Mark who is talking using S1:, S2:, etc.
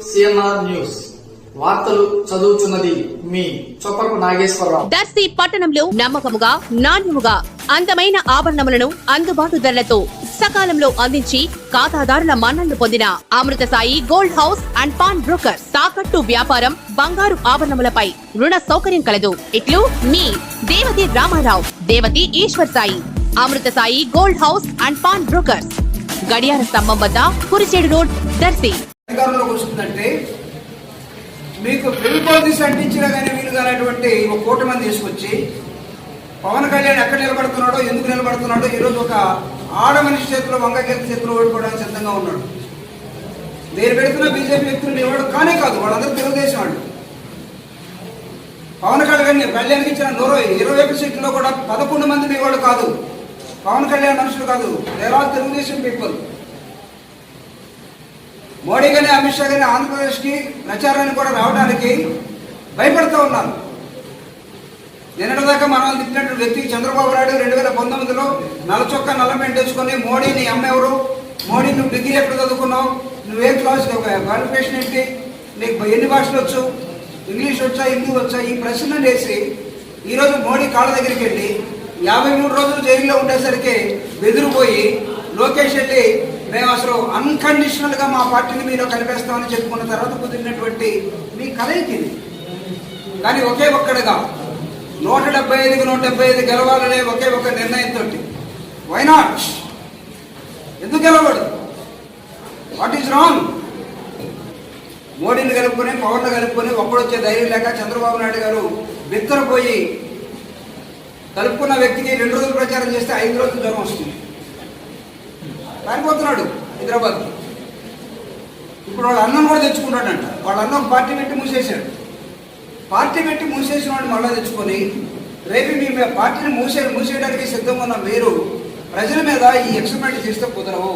S1: CNR news వార్తలు చదువుతున్నది మీ చొప్పరపు నాగేశ్వరరావు.
S2: దర్శి పట్టణంలో నమ్మకముగా నాణ్యముగా అందమైన ఆభరణములను అందుబాటు ధరలతో సకాలంలో అందించి ఖాతాదారుల మన్ననలు పొందిన Amrutha Sai gold house and pawn broker. తాకట్టు వ్యాపారం, బంగారు ఆభరణములపై రుణ సౌకర్యం కలదు. ఇట్లు మీ Devathi Ramarao, Devathi Eshwar Sai. Amrutha Sai gold house and pawn broker, గడియార స్తంభం వద్ద కురిచేడు రోడ్, దర్శి.
S3: మీకు ఫెవికాల్ తీసి అంటించినా కానీ వీలు కానటువంటి ఒక కోటి మంది తీసుకొచ్చి పవన్ కళ్యాణ్ ఎక్కడ నిలబడుతున్నాడో, ఎందుకు నిలబడుతున్నాడో ఈరోజు ఒక ఆడ మనిషి చేతిలో, వంగగీత చేతిలో ఓడిపోవడానికి సిద్ధంగా ఉన్నాడు. నేను పెడుతున్న బీజేపీ వ్యక్తులు ఎవడు కానే కాదు, వాళ్ళందరూ తెలుగుదేశం వాళ్ళు. పవన్ కళ్యాణ్కి ఇచ్చిన 120 సీట్లలో కూడా 11 మంది మీ వాళ్ళు కాదు, పవన్ కళ్యాణ్ మనుషులు కాదు, there are Telugu Desam people. Modi కానీ అమిత్ షా కానీ ఆంధ్రప్రదేశ్కి ప్రచారానికి కూడా రావడానికి భయపడుతూ ఉన్నారు. నిన్నటిదాకా మనం తిట్టినట్టు వ్యక్తి చంద్రబాబు నాయుడు 2019లో నల్ల చొక్కా నల్ల పెయింట్ తెచ్చుకొని మోడీని అమ్మెవరు, మోడీ నువ్వు డిగ్రీ ఎక్కడ చదువుకున్నావు, నువ్వేం క్లాస్ క్వాలిఫికేషన్ ఏంటి, నీకు ఎన్ని భాషలు వచ్చు, ఇంగ్లీష్ వచ్చా, హిందీ వచ్చా, ఈ ప్రశ్నలు వేసి ఈరోజు మోడీ కాళ్ళ దగ్గరికి వెళ్ళి 53 రోజులు జైల్లో ఉండేసరికి బెదిరిపోయి లోకేష్ వెళ్ళి మేము అసలు అన్కండిషనల్ గా మా పార్టీని మీలో కలిపేస్తామని చెప్పుకున్న తర్వాత కుదిరినటువంటి మీ కలయికి. కానీ ఒకే ఒక్కడిగా 175కి 175 గెలవాలనే ఒకే ఒక నిర్ణయంతో వై నాట్, ఎందుకు గెలవడు, వాట్ ఈజ్ రాంగ్? మోడీని కలుపుకొని, పవన్ను కలుపుకొని ఒక్కడొచ్చే ధైర్యం లేక చంద్రబాబు నాయుడు గారు బిత్తరపోయి కలుపుకున్న వ్యక్తికి 2 రోజులు ప్రచారం చేస్తే 5 రోజులు జ్వరం వస్తుంది, పారిపోతున్నాడు హైదరాబాద్. ఇప్పుడు వాళ్ళ అన్నం కూడా తెచ్చుకుంటాడంట. వాళ్ళ అన్నం పార్టీ పెట్టి మూసేశాడు. పార్టీ పెట్టి మూసేసిన వాడు మళ్ళీ తెచ్చుకొని రేపు మీ పార్టీని మూసేయడానికి సిద్ధంగా ఉన్న మీరు ప్రజల మీద ఈ ఎక్స్పెరిమెంట్ చేస్తే కుదరవు.